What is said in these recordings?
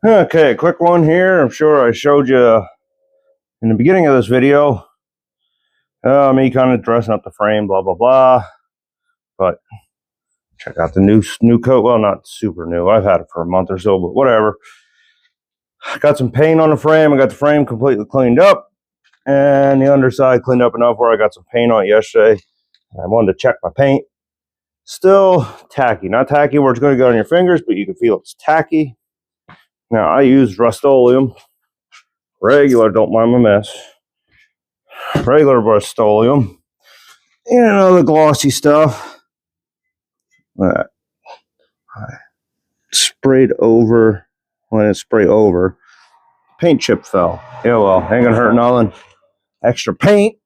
Okay, quick one here. I'm sure I showed you in the beginning of this video. Me kind of dressing up the frame, blah, blah, blah. But check out the new coat. Well, not super new. I've had it for a month or so, but whatever. Got some paint on the frame. I got the frame completely cleaned up. And the underside cleaned up enough where I got some paint on it yesterday. I wanted to check my paint. Still tacky. Not tacky where it's going to go on your fingers, but you can feel it's tacky. Now, I use Rust-Oleum. Regular, don't mind my mess. Regular Rust-Oleum. And other glossy stuff. That I sprayed over. When it sprayed over, paint chip fell. Yeah, well, ain't gonna hurt nothing. Extra paint.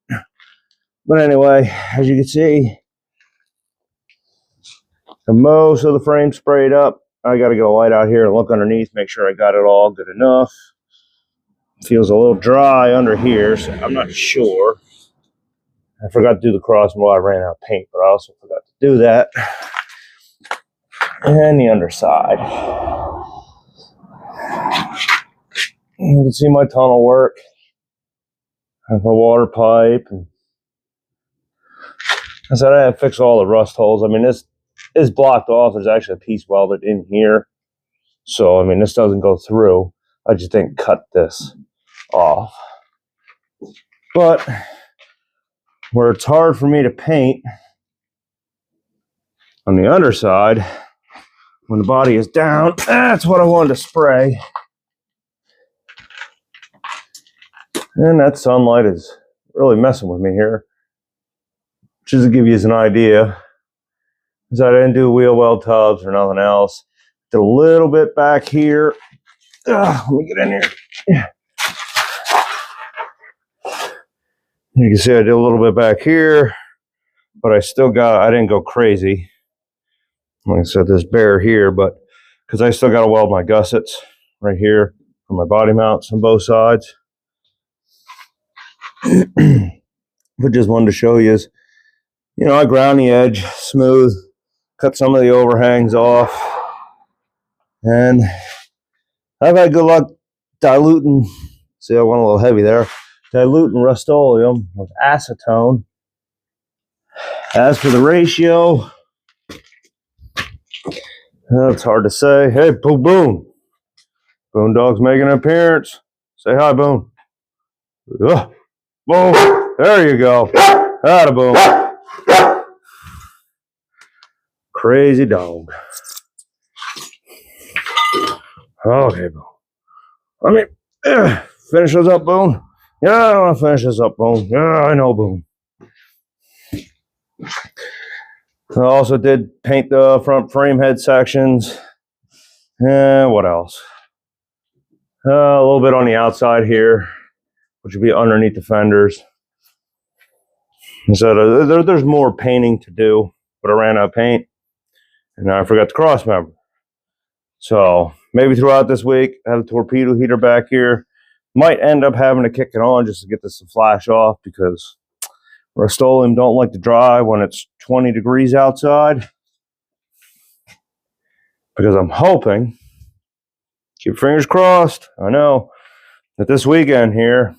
But anyway, as you can see, most of the frame sprayed up. I gotta get a light out here and look underneath, make sure I got it all good enough. Feels a little dry under here, so I'm not sure. I forgot to do the cross while I ran out of paint, but I also forgot to do that. And the underside. You can see my tunnel work. And the water pipe. And I said I had to fix all the rust holes. I mean, this is blocked off. There's actually a piece welded in here. So, I mean, this doesn't go through. I just didn't cut this off. But where it's hard for me to paint on the underside, when the body is down, that's what I wanted to spray. And that sunlight is really messing with me here. Just to give you an idea, is I didn't do wheel well tubs or nothing else. Did a little bit back here. Let me get in here. Yeah. You can see I did a little bit back here, but I didn't go crazy. Like I said, this bare here, but because I still got to weld my gussets right here for my body mounts on both sides. But just wanted to show you is, I ground the edge smooth, cut some of the overhangs off, and I've had good luck diluting. See, I went a little heavy there. Diluting Rust-Oleum with acetone. As for the ratio, it's hard to say. Hey, Boone. Boondog's making an appearance. Say hi, Boone. Boom. There you go. Atta Boone. Crazy dog. Okay, Boone. Let me finish this up, Boone. Yeah, I want to finish this up, Boone. Yeah, I know, Boone. I also did paint the front frame head sections. And what else? A little bit on the outside here, which would be underneath the fenders. So there's more painting to do, but I ran out of paint, and I forgot the cross member. So maybe throughout this week, I have the torpedo heater back here. Might end up having to kick it on just to get this to flash off because Rust-Oleum don't like to dry when it's 20 degrees outside. Because I'm hoping, keep your fingers crossed, I know, that this weekend here,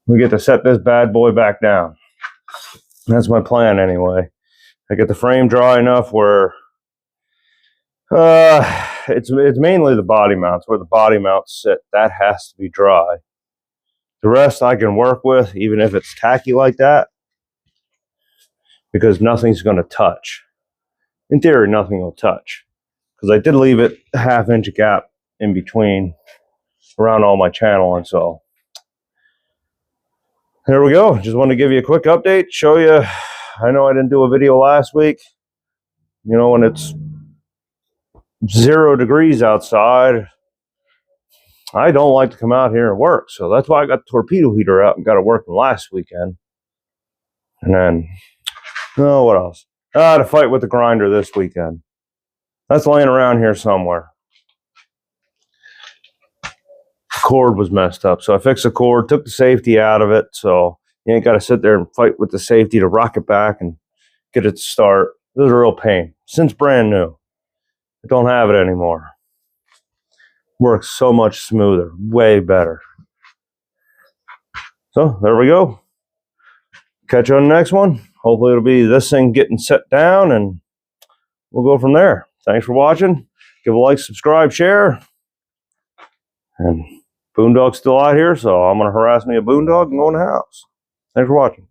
we get to set this bad boy back down. That's my plan anyway. I get the frame dry enough where it's mainly the body mounts, where the body mounts sit. That has to be dry. The rest I can work with, even if it's tacky like that, because nothing's going to touch. In theory, nothing will touch, because I did leave it a half-inch gap in between around all my channel, and so there we go. Just wanted to give you a quick update, show you. I know I didn't do a video last week. When it's 0 degrees outside, I don't like to come out here and work. So that's why I got the torpedo heater out and got it working last weekend. And then, what else? I had to fight with the grinder this weekend. That's laying around here somewhere. The cord was messed up. So I fixed the cord, took the safety out of it. So you ain't got to sit there and fight with the safety to rock it back and get it to start. It was a real pain. Since brand new. I don't have it anymore. Works so much smoother, way better. So there we go. Catch you on the next one. Hopefully it'll be this thing getting set down and we'll go from there. Thanks for watching. Give a like, subscribe, share. And Boondog's still out here, so I'm going to harass me a boondog and go in the house. Thanks for watching.